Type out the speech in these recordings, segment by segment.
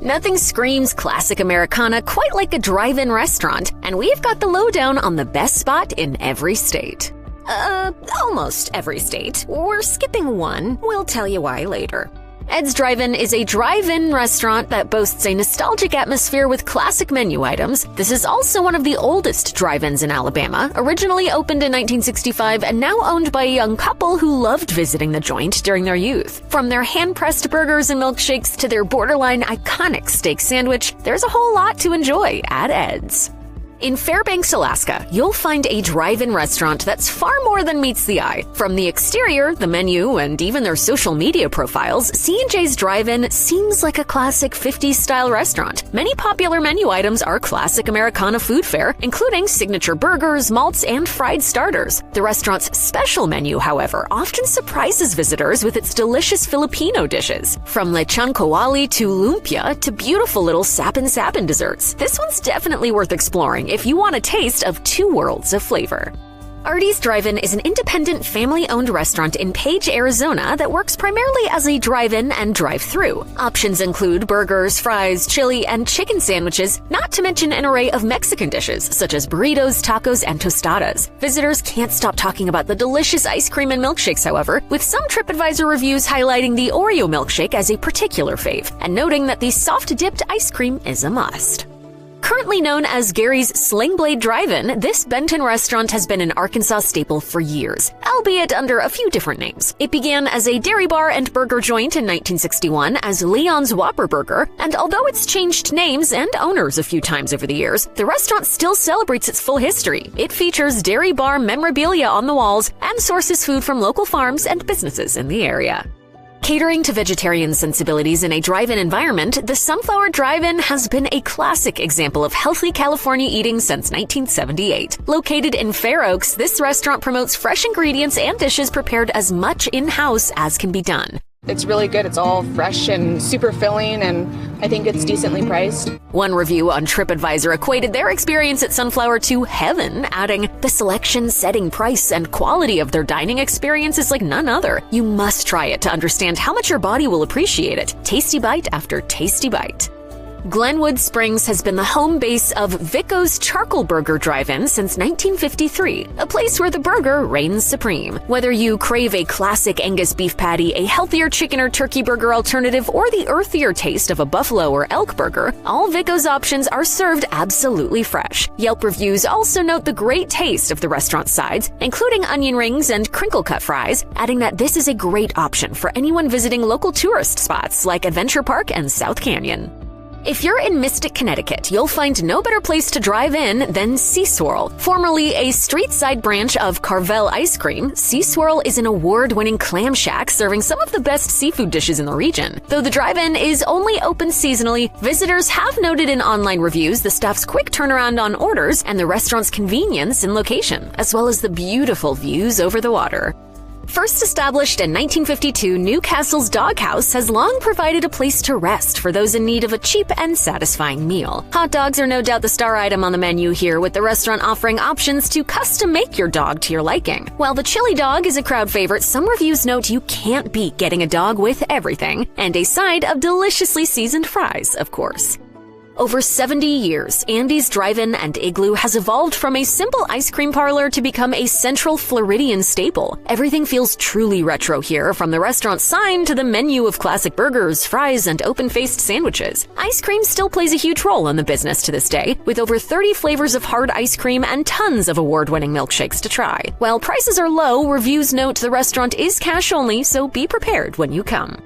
Nothing screams classic Americana quite like a drive-in restaurant, and we've got the lowdown on the best spot in every state. Almost every state. We're skipping one. We'll tell you why later. Ed's Drive-In is a drive-in restaurant that boasts a nostalgic atmosphere with classic menu items. This is also one of the oldest drive-ins in Alabama, originally opened in 1965 and now owned by a young couple who loved visiting the joint during their youth. From their hand-pressed burgers and milkshakes to their borderline iconic steak sandwich, there's a whole lot to enjoy at Ed's. In Fairbanks, Alaska, you'll find a drive-in restaurant that's far more than meets the eye. From the exterior, the menu, and even their social media profiles, C&J's Drive-In seems like a classic 50s-style restaurant. Many popular menu items are classic Americana food fare, including signature burgers, malts, and fried starters. The restaurant's special menu, however, often surprises visitors with its delicious Filipino dishes. From lechon kawali to lumpia to beautiful little sapin-sapin desserts. This one's definitely worth exploring if you want a taste of two worlds of flavor. Artie's Drive-In is an independent, family-owned restaurant in Page, Arizona that works primarily as a drive-in and drive-through. Options include burgers, fries, chili, and chicken sandwiches, not to mention an array of Mexican dishes such as burritos, tacos, and tostadas. Visitors can't stop talking about the delicious ice cream and milkshakes, however, with some TripAdvisor reviews highlighting the Oreo milkshake as a particular fave, and noting that the soft-dipped ice cream is a must. Currently known as Gary's Sling Blade Drive-In, this Benton restaurant has been an Arkansas staple for years, albeit under a few different names. It began as a dairy bar and burger joint in 1961 as Leon's Whopper Burger, and although it's changed names and owners a few times over the years, the restaurant still celebrates its full history. It features dairy bar memorabilia on the walls and sources food from local farms and businesses in the area. Catering to vegetarian sensibilities in a drive-in environment, the Sunflower Drive-In has been a classic example of healthy California eating since 1978. Located in Fair Oaks, this restaurant promotes fresh ingredients and dishes prepared as much in-house as can be done. It's really good. It's all fresh and super filling, and I think it's decently priced. One review on TripAdvisor equated their experience at Sunflower to heaven, adding, "The selection, setting, price, and quality of their dining experience is like none other. You must try it to understand how much your body will appreciate it. Tasty bite after tasty bite." Glenwood Springs has been the home base of Vico's Charcoal Burger Drive-In since 1953, a place where the burger reigns supreme. Whether you crave a classic Angus beef patty, a healthier chicken or turkey burger alternative, or the earthier taste of a buffalo or elk burger, all Vico's options are served absolutely fresh. Yelp reviews also note the great taste of the restaurant's sides, including onion rings and crinkle-cut fries, adding that this is a great option for anyone visiting local tourist spots like Adventure Park and South Canyon. If you're in Mystic, Connecticut, you'll find no better place to drive in than Sea Swirl. Formerly a street-side branch of Carvel Ice Cream, Sea Swirl is an award-winning clam shack serving some of the best seafood dishes in the region. Though the drive-in is only open seasonally, visitors have noted in online reviews the staff's quick turnaround on orders and the restaurant's convenience in location, as well as the beautiful views over the water. First established in 1952, Newcastle's Doghouse has long provided a place to rest for those in need of a cheap and satisfying meal. Hot dogs are no doubt the star item on the menu here, with the restaurant offering options to custom-make your dog to your liking. While the chili dog is a crowd favorite, some reviews note you can't beat getting a dog with everything, and a side of deliciously seasoned fries, of course. Over 70 years, Andy's Drive-In and Igloo has evolved from a simple ice cream parlor to become a central Floridian staple. Everything feels truly retro here, from the restaurant sign to the menu of classic burgers, fries, and open-faced sandwiches. Ice cream still plays a huge role in the business to this day, with over 30 flavors of hard ice cream and tons of award-winning milkshakes to try. While prices are low, reviews note the restaurant is cash only, so be prepared when you come.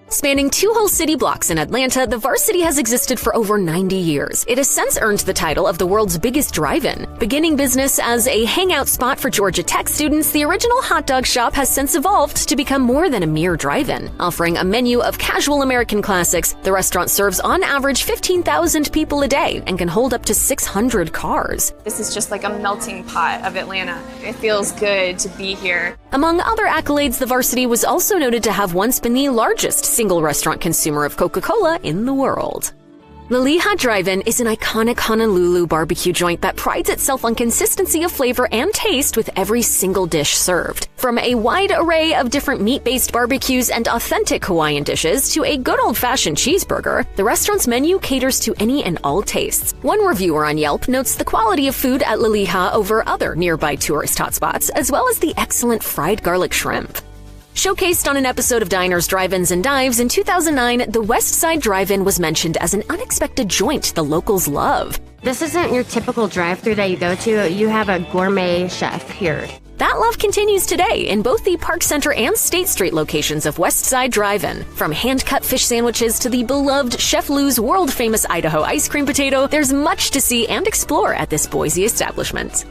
Spanning 2 whole city blocks in Atlanta, the Varsity has existed for over 90 years. It has since earned the title of the world's biggest drive-in. Beginning business as a hangout spot for Georgia Tech students, the original hot dog shop has since evolved to become more than a mere drive-in. Offering a menu of casual American classics, the restaurant serves on average 15,000 people a day and can hold up to 600 cars. This is just like a melting pot of Atlanta. It feels good to be here. Among other accolades, the Varsity was also noted to have once been the largest single restaurant consumer of Coca-Cola in the world. Laliha Drive-In is an iconic Honolulu barbecue joint that prides itself on consistency of flavor and taste with every single dish served. From a wide array of different meat-based barbecues and authentic Hawaiian dishes to a good old-fashioned cheeseburger, the restaurant's menu caters to any and all tastes. One reviewer on Yelp notes the quality of food at Laliha over other nearby tourist hotspots, as well as the excellent fried garlic shrimp. Showcased on an episode of Diners, Drive-Ins, and Dives in 2009, the West Side Drive-In was mentioned as an unexpected joint the locals love. This isn't your typical drive-thru that you go to. You have a gourmet chef here. That love continues today in both the Park Center and State Street locations of West Side Drive-In. From hand-cut fish sandwiches to the beloved Chef Lou's world-famous Idaho ice cream potato, there's much to see and explore at this Boise establishment.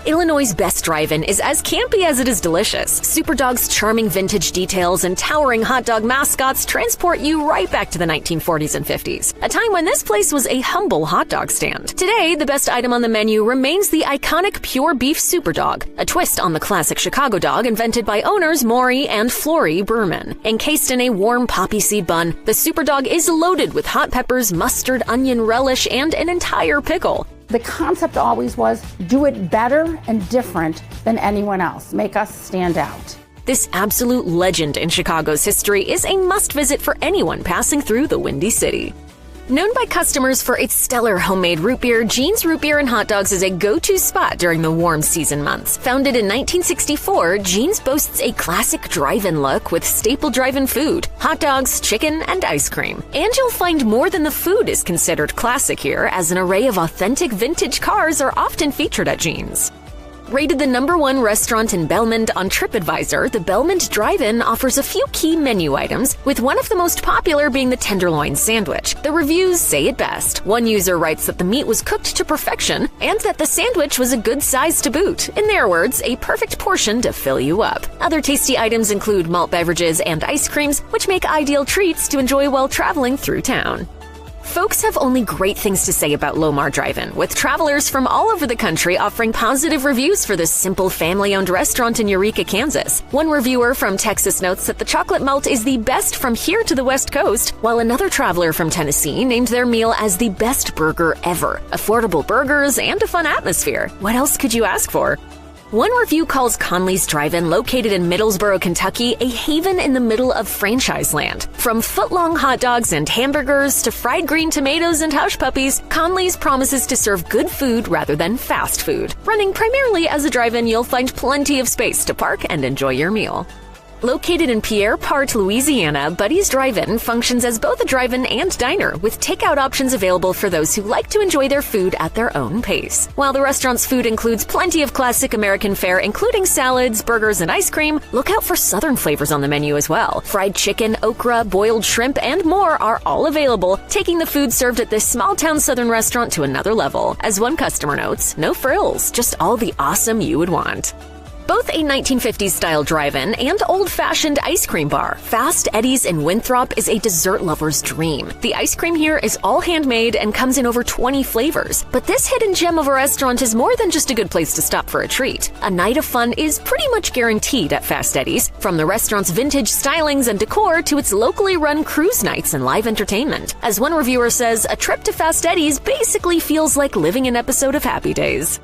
Illinois' best drive-in is as campy as it is delicious. Superdog's charming vintage details and towering hot dog mascots transport you right back to the 1940s and 50s, a time when this place was a humble hot dog stand. Today, the best item on the menu remains the iconic pure beef Superdog, a twist on the classic Chicago dog invented by owners Maury and Flory Berman. Encased in a warm poppy seed bun, the Superdog is loaded with hot peppers, mustard, onion relish, and an entire pickle. The concept always was do it better and different than anyone else. Make us stand out. This absolute legend in Chicago's history is a must-visit for anyone passing through the Windy City. Known by customers for its stellar homemade root beer, Jean's Root Beer and Hot Dogs is a go-to spot during the warm season months. Founded in 1964, Jean's boasts a classic drive-in look with staple drive-in food, hot dogs, chicken, and ice cream. And you'll find more than the food is considered classic here, as an array of authentic vintage cars are often featured at Jean's. Rated the #1 restaurant in Belmond on TripAdvisor, the Belmond Drive-In offers a few key menu items, with one of the most popular being the tenderloin sandwich. The reviews say it best. One user writes that the meat was cooked to perfection and that the sandwich was a good size to boot. In their words, a perfect portion to fill you up. Other tasty items include malt beverages and ice creams, which make ideal treats to enjoy while traveling through town. Folks have only great things to say about Lomar Drive-In, with travelers from all over the country offering positive reviews for this simple family-owned restaurant in Eureka, Kansas. One reviewer from Texas notes that the chocolate melt is the best from here to the West Coast, while another traveler from Tennessee named their meal as the best burger ever. Affordable burgers and a fun atmosphere. What else could you ask for? One review calls Conley's Drive-In, located in Middlesboro, Kentucky, a haven in the middle of franchise land. From foot-long hot dogs and hamburgers to fried green tomatoes and hush puppies, Conley's promises to serve good food rather than fast food. Running primarily as a drive-in, you'll find plenty of space to park and enjoy your meal. Located in Pierre Part, Louisiana, Buddy's Drive-In functions as both a drive-in and diner, with takeout options available for those who like to enjoy their food at their own pace. While the restaurant's food includes plenty of classic American fare, including salads, burgers, and ice cream, look out for Southern flavors on the menu as well. Fried chicken, okra, boiled shrimp, and more are all available, taking the food served at this small-town Southern restaurant to another level. As one customer notes, no frills, just all the awesome you would want. Both a 1950s-style drive-in and old-fashioned ice cream bar, Fast Eddie's in Winthrop is a dessert lover's dream. The ice cream here is all handmade and comes in over 20 flavors. But this hidden gem of a restaurant is more than just a good place to stop for a treat. A night of fun is pretty much guaranteed at Fast Eddie's, from the restaurant's vintage stylings and decor to its locally run cruise nights and live entertainment. As one reviewer says, a trip to Fast Eddie's basically feels like living an episode of Happy Days.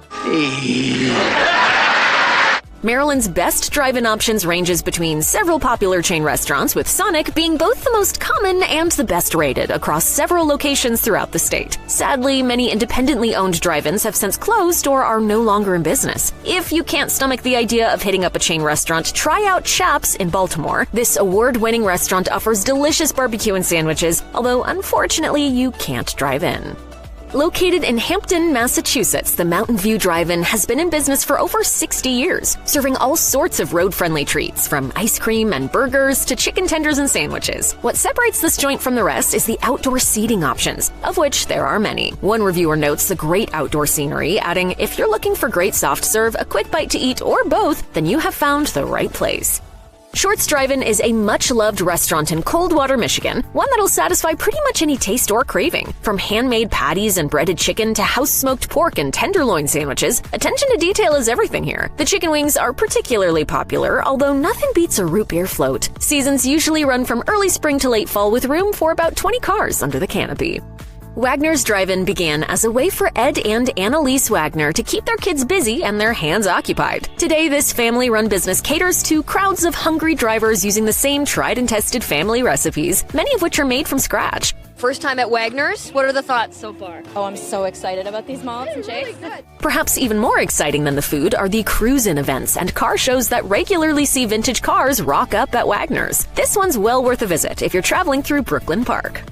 Maryland's best drive-in options ranges between several popular chain restaurants, with Sonic being both the most common and the best rated across several locations throughout the state. Sadly, many independently owned drive-ins have since closed or are no longer in business. If you can't stomach the idea of hitting up a chain restaurant, try out Chaps in Baltimore. This award-winning restaurant offers delicious barbecue and sandwiches, although unfortunately you can't drive in. Located in Hampton, Massachusetts, the Mountain View Drive-In has been in business for over 60 years, serving all sorts of road-friendly treats, from ice cream and burgers to chicken tenders and sandwiches. What separates this joint from the rest is the outdoor seating options, of which there are many. One reviewer notes the great outdoor scenery, adding, "If you're looking for great soft serve, a quick bite to eat, or both, then you have found the right place." Shorts Drive-In is a much-loved restaurant in Coldwater, Michigan, one that'll satisfy pretty much any taste or craving. From handmade patties and breaded chicken to house-smoked pork and tenderloin sandwiches, attention to detail is everything here. The chicken wings are particularly popular, although nothing beats a root beer float. Seasons usually run from early spring to late fall, with room for about 20 cars under the canopy. Wagner's Drive-In began as a way for Ed and Annalise Wagner to keep their kids busy and their hands occupied. Today, this family-run business caters to crowds of hungry drivers using the same tried and tested family recipes, many of which are made from scratch. First time at Wagner's, what are the thoughts so far? Oh, I'm so excited about these malts and shakes. Perhaps even more exciting than the food are the cruise-in events and car shows that regularly see vintage cars rock up at Wagner's. This one's well worth a visit if you're traveling through Brooklyn Park.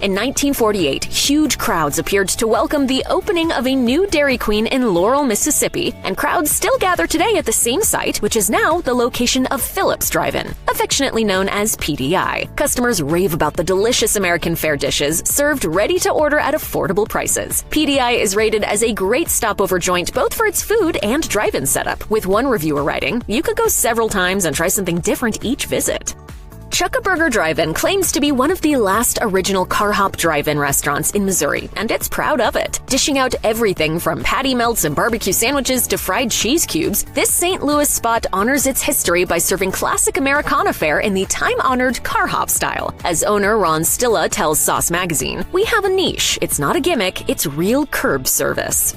In 1948, huge crowds appeared to welcome the opening of a new Dairy Queen in Laurel, Mississippi, and crowds still gather today at the same site, which is now the location of Phillips Drive-In, affectionately known as PDI. Customers rave about the delicious American fare dishes served ready to order at affordable prices. PDI is rated as a great stopover joint both for its food and drive-in setup, with one reviewer writing, "You could go several times and try something different each visit." Chuck-a-Burger Drive-In claims to be one of the last original car hop drive-in restaurants in Missouri, and it's proud of it. Dishing out everything from patty melts and barbecue sandwiches to fried cheese cubes, this St. Louis spot honors its history by serving classic Americana fare in the time-honored car hop style. As owner Ron Stilla tells Sauce Magazine, "We have a niche. It's not a gimmick, it's real curb service."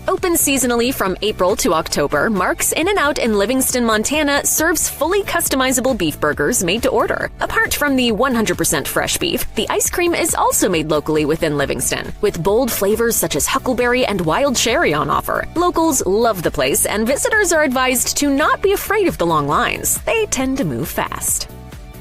Open seasonally from April to October, Mark's In-N-Out in Livingston, Montana serves fully customizable beef burgers made to order. Apart from the 100% fresh beef, the ice cream is also made locally within Livingston, with bold flavors such as huckleberry and wild cherry on offer. Locals love the place, and visitors are advised to not be afraid of the long lines. They tend to move fast.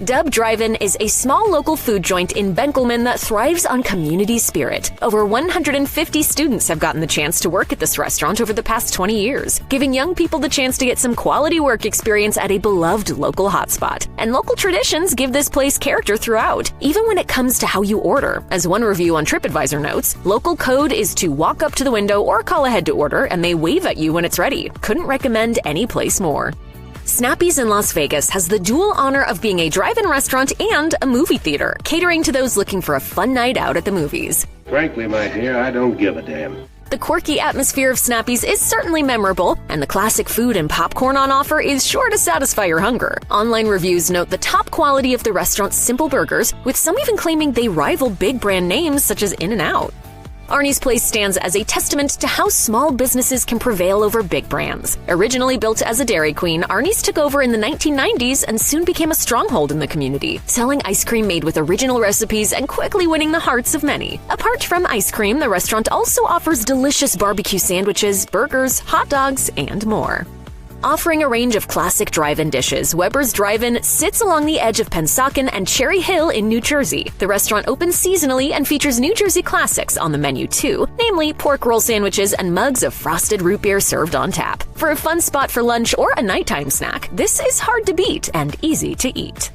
Dub Drive-In is a small local food joint in Benkelman that thrives on community spirit. Over 150 students have gotten the chance to work at this restaurant over the past 20 years, giving young people the chance to get some quality work experience at a beloved local hotspot. And local traditions give this place character throughout, even when it comes to how you order. As one review on TripAdvisor notes, local code is to walk up to the window or call ahead to order, and they wave at you when it's ready. Couldn't recommend any place more. Snappy's in Las Vegas has the dual honor of being a drive-in restaurant and a movie theater, catering to those looking for a fun night out at the movies. Frankly, my dear, I don't give a damn. The quirky atmosphere of Snappy's is certainly memorable, and the classic food and popcorn on offer is sure to satisfy your hunger. Online reviews note the top quality of the restaurant's simple burgers, with some even claiming they rival big brand names such as In-N-Out. Arnie's Place stands as a testament to how small businesses can prevail over big brands. Originally built as a Dairy Queen, Arnie's took over in the 1990s and soon became a stronghold in the community, selling ice cream made with original recipes and quickly winning the hearts of many. Apart from ice cream, the restaurant also offers delicious barbecue sandwiches, burgers, hot dogs, and more. Offering a range of classic drive-in dishes, Weber's Drive-In sits along the edge of Pennsauken and Cherry Hill in New Jersey. The restaurant opens seasonally and features New Jersey classics on the menu too, namely pork roll sandwiches and mugs of frosted root beer served on tap. For a fun spot for lunch or a nighttime snack, this is hard to beat and easy to eat.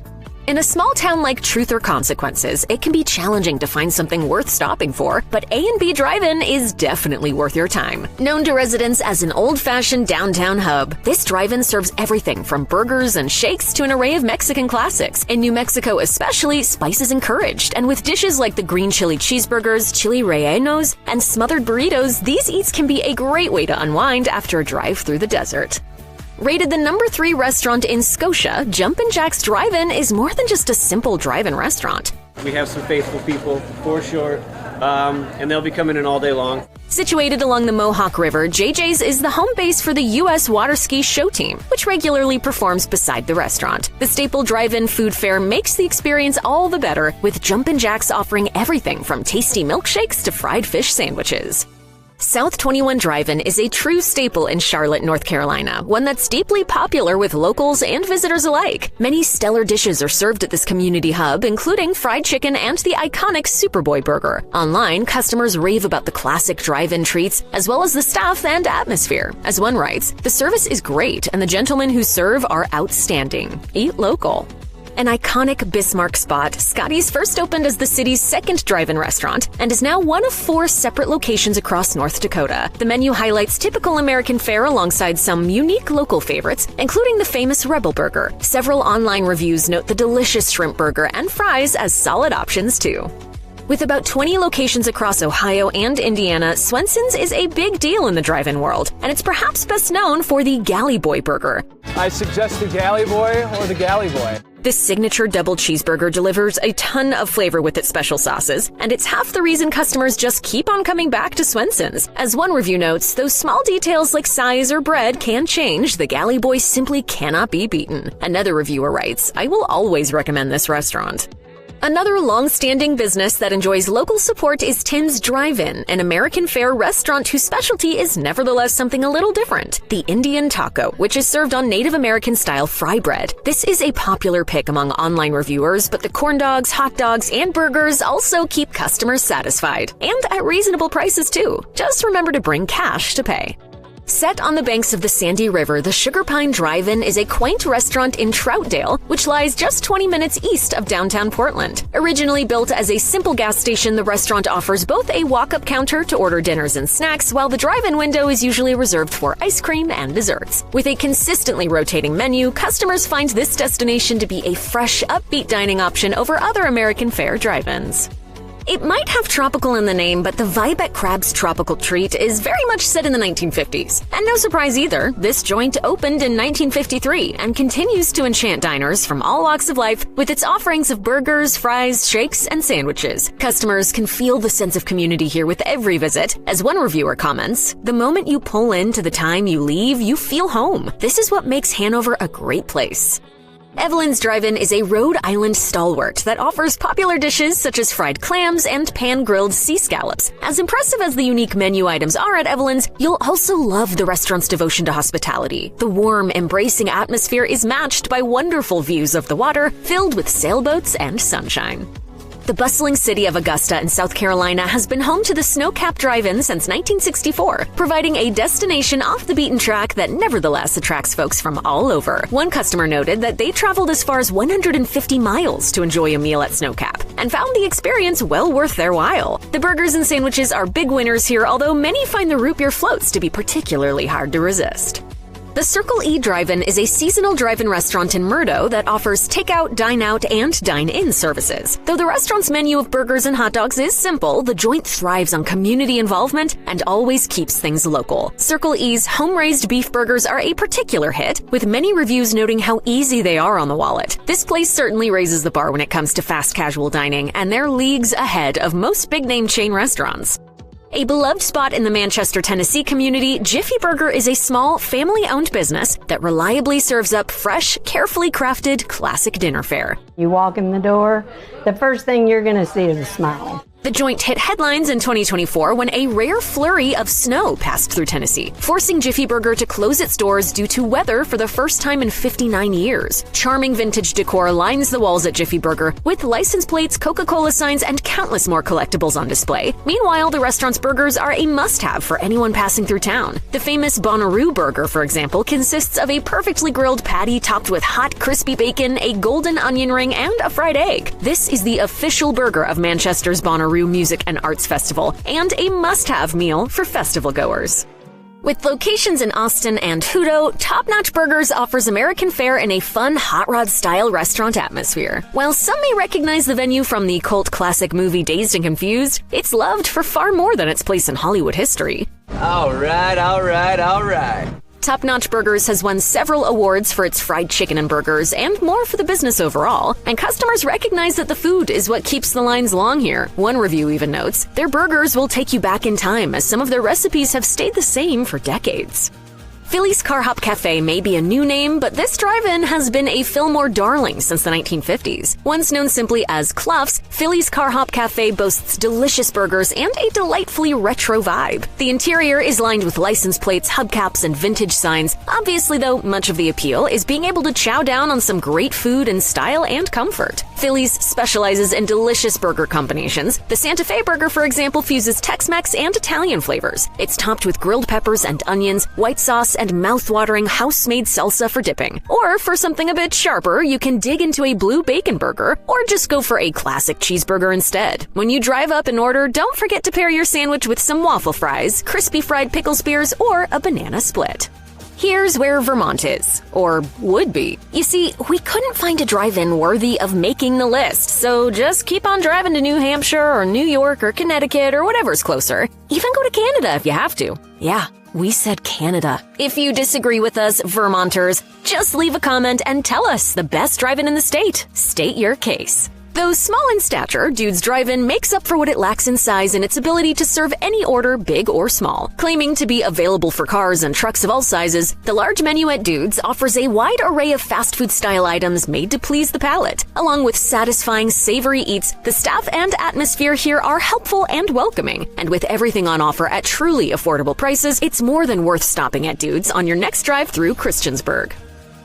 In a small town like Truth or Consequences, it can be challenging to find something worth stopping for, but A&B Drive-In is definitely worth your time. Known to residents as an old-fashioned downtown hub, this drive-in serves everything from burgers and shakes to an array of Mexican classics. In New Mexico especially, spice is encouraged, and with dishes like the green chili cheeseburgers, chili rellenos, and smothered burritos, these eats can be a great way to unwind after a drive through the desert. Rated the number 3 restaurant in Scotia, Jumpin' Jack's Drive-In is more than just a simple drive-in restaurant. We have some faithful people, for sure, and they'll be coming in all day long. Situated along the Mohawk River, JJ's is the home base for the U.S. Water Ski Show Team, which regularly performs beside the restaurant. The staple drive-in food fare makes the experience all the better, with Jumpin' Jack's offering everything from tasty milkshakes to fried fish sandwiches. South 21 Drive-In is a true staple in Charlotte, North Carolina, one that's deeply popular with locals and visitors alike. Many stellar dishes are served at this community hub, including fried chicken and the iconic Superboy burger. Online, customers rave about the classic drive-in treats, as well as the staff and atmosphere. As one writes, "The service is great, and the gentlemen who serve are outstanding. Eat local." An iconic Bismarck spot, Scotty's first opened as the city's second drive-in restaurant and is now one of 4 separate locations across North Dakota. The menu highlights typical American fare alongside some unique local favorites, including the famous Rebel Burger. Several online reviews note the delicious shrimp burger and fries as solid options too. With about 20 locations across Ohio and Indiana, Swenson's is a big deal in the drive-in world, and it's perhaps best known for the Galley Boy burger. I suggest the Galley Boy or the Galley Boy. This signature double cheeseburger delivers a ton of flavor with its special sauces, and it's half the reason customers just keep on coming back to Swenson's. As one review notes, those small details like size or bread can change, the Galley Boy simply cannot be beaten. Another reviewer writes, I will always recommend this restaurant. Another long-standing business that enjoys local support is Tim's Drive-In, an American fare restaurant whose specialty is nevertheless something a little different, the Indian taco, which is served on Native American-style fry bread. This is a popular pick among online reviewers, but the corn dogs, hot dogs, and burgers also keep customers satisfied, and at reasonable prices too. Just remember to bring cash to pay. Set on the banks of the Sandy River, the Sugar Pine Drive-In is a quaint restaurant in Troutdale, which lies just 20 minutes east of downtown Portland. Originally built as a simple gas station, the restaurant offers both a walk-up counter to order dinners and snacks, while the drive-in window is usually reserved for ice cream and desserts. With a consistently rotating menu, customers find this destination to be a fresh, upbeat dining option over other American fare drive-ins. It might have tropical in the name, but the vibe at Crab's Tropical Treat is very much set in the 1950s. And no surprise either, this joint opened in 1953 and continues to enchant diners from all walks of life with its offerings of burgers, fries, shakes, and sandwiches. Customers can feel the sense of community here with every visit. As one reviewer comments, the moment you pull in to the time you leave, you feel home. This is what makes Hanover a great place. Evelyn's Drive-In is a Rhode Island stalwart that offers popular dishes such as fried clams and pan-grilled sea scallops. As impressive as the unique menu items are at Evelyn's, you'll also love the restaurant's devotion to hospitality. The warm, embracing atmosphere is matched by wonderful views of the water filled with sailboats and sunshine. The bustling city of Augusta in South Carolina has been home to the Snowcap Drive-In since 1964, providing a destination off the beaten track that nevertheless attracts folks from all over. One customer noted that they traveled as far as 150 miles to enjoy a meal at Snowcap, and found the experience well worth their while. The burgers and sandwiches are big winners here, although many find the root beer floats to be particularly hard to resist. The Circle E Drive-In is a seasonal drive-in restaurant in Murdo that offers takeout, dine-out, and dine-in services. Though the restaurant's menu of burgers and hot dogs is simple, the joint thrives on community involvement and always keeps things local. Circle E's home-raised beef burgers are a particular hit, with many reviews noting how easy they are on the wallet. This place certainly raises the bar when it comes to fast casual dining, and they're leagues ahead of most big-name chain restaurants. A beloved spot in the Manchester, Tennessee community, Jiffy Burger is a small, family-owned business that reliably serves up fresh, carefully crafted, classic dinner fare. You walk in the door, the first thing you're going to see is a smile. The joint hit headlines in 2024 when a rare flurry of snow passed through Tennessee, forcing Jiffy Burger to close its doors due to weather for the first time in 59 years. Charming vintage decor lines the walls at Jiffy Burger, with license plates, Coca-Cola signs, and countless more collectibles on display. Meanwhile, the restaurant's burgers are a must-have for anyone passing through town. The famous Bonnaroo burger, for example, consists of a perfectly grilled patty topped with hot, crispy bacon, a golden onion ring, and a fried egg. This is the official burger of Manchester's Bonnaroo Music and Arts Festival, and a must-have meal for festival goers. With locations in Austin and Hutto, Top Notch Burgers offers American fare in a fun hot rod-style restaurant atmosphere. While some may recognize the venue from the cult classic movie Dazed and Confused, it's loved for far more than its place in Hollywood history. All right. Top Notch Burgers has won several awards for its fried chicken and burgers, and more for the business overall, and customers recognize that the food is what keeps the lines long here. One review even notes, their burgers will take you back in time, as some of their recipes have stayed the same for decades. Philly's Car Hop Cafe may be a new name, but this drive-in has been a Fillmore darling since the 1950s. Once known simply as Clough's, Philly's Car Hop Cafe boasts delicious burgers and a delightfully retro vibe. The interior is lined with license plates, hubcaps, and vintage signs. Obviously, though, much of the appeal is being able to chow down on some great food in style and comfort. Philly's specializes in delicious burger combinations. The Santa Fe burger, for example, fuses Tex-Mex and Italian flavors. It's topped with grilled peppers and onions, white sauce, and mouth-watering house-made salsa for dipping. Or for something a bit sharper, you can dig into a blue bacon burger, or just go for a classic cheeseburger instead. When you drive up and order, don't forget to pair your sandwich with some waffle fries, crispy fried pickle spears, or a banana split. Here's where Vermont is, or would be. You see, we couldn't find a drive-in worthy of making the list, so just keep on driving to New Hampshire or New York or Connecticut or whatever's closer. Even go to Canada if you have to. Yeah, We said Canada. If you disagree with us, Vermonters, just leave a comment and tell us the best drive-in in the state. State your case. Though small in stature, Dude's Drive-In makes up for what it lacks in size in its ability to serve any order, big or small. Claiming to be available for cars and trucks of all sizes, the large menu at Dude's offers a wide array of fast food style items made to please the palate. Along with satisfying, savory eats, the staff and atmosphere here are helpful and welcoming. And with everything on offer at truly affordable prices, it's more than worth stopping at Dude's on your next drive through Christiansburg.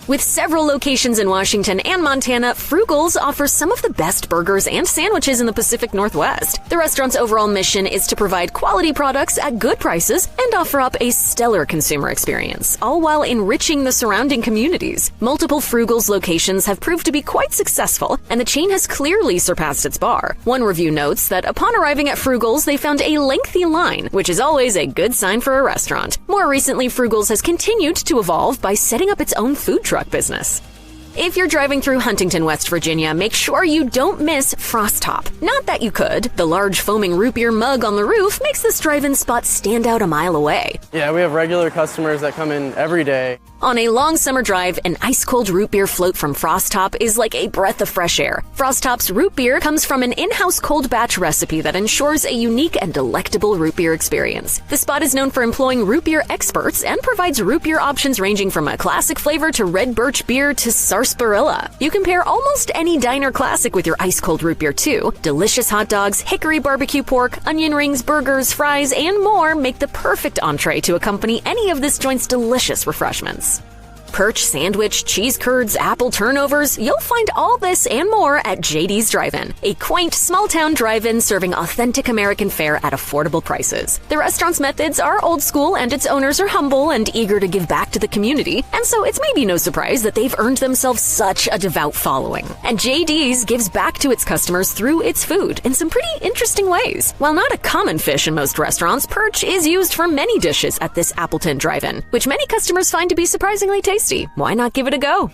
With several locations in Washington and Montana, Frugal's offers some of the best burgers and sandwiches in the Pacific Northwest. The restaurant's overall mission is to provide quality products at good prices and offer up a stellar consumer experience, all while enriching the surrounding communities. Multiple Frugal's locations have proved to be quite successful, and the chain has clearly surpassed its bar. One review notes that upon arriving at Frugal's, they found a lengthy line, which is always a good sign for a restaurant. More recently, Frugal's has continued to evolve by setting up its own food truck business. If you're driving through Huntington, West Virginia, make sure you don't miss Frost Top. Not that you could. The large foaming root beer mug on the roof makes this drive-in spot stand out a mile away. Yeah, we have regular customers that come in every day. On a long summer drive, an ice-cold root beer float from Frost Top is like a breath of fresh air. Frost Top's root beer comes from an in-house cold batch recipe that ensures a unique and delectable root beer experience. The spot is known for employing root beer experts and provides root beer options ranging from a classic flavor to red birch beer to sarsaparilla. You can pair almost any diner classic with your ice-cold root beer too. Delicious hot dogs, hickory barbecue pork, onion rings, burgers, fries, and more make the perfect entree to accompany any of this joint's delicious refreshments. Perch, sandwich, cheese curds, apple turnovers, you'll find all this and more at JD's Drive-In, a quaint, small-town drive-in serving authentic American fare at affordable prices. The restaurant's methods are old school and its owners are humble and eager to give back to the community, and so it's maybe no surprise that they've earned themselves such a devout following. And JD's gives back to its customers through its food in some pretty interesting ways. While not a common fish in most restaurants, perch is used for many dishes at this Appleton Drive-In, which many customers find to be surprisingly tasty. Why not give it a go?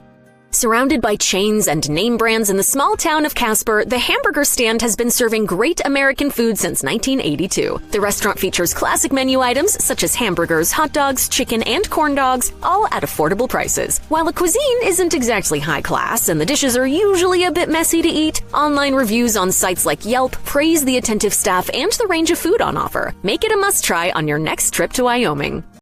Surrounded by chains and name brands in the small town of Casper, the hamburger stand has been serving great American food since 1982. The restaurant features classic menu items such as hamburgers, hot dogs, chicken, and corn dogs, all at affordable prices. While the cuisine isn't exactly high class and the dishes are usually a bit messy to eat, online reviews on sites like Yelp praise the attentive staff and the range of food on offer. Make it a must-try on your next trip to Wyoming.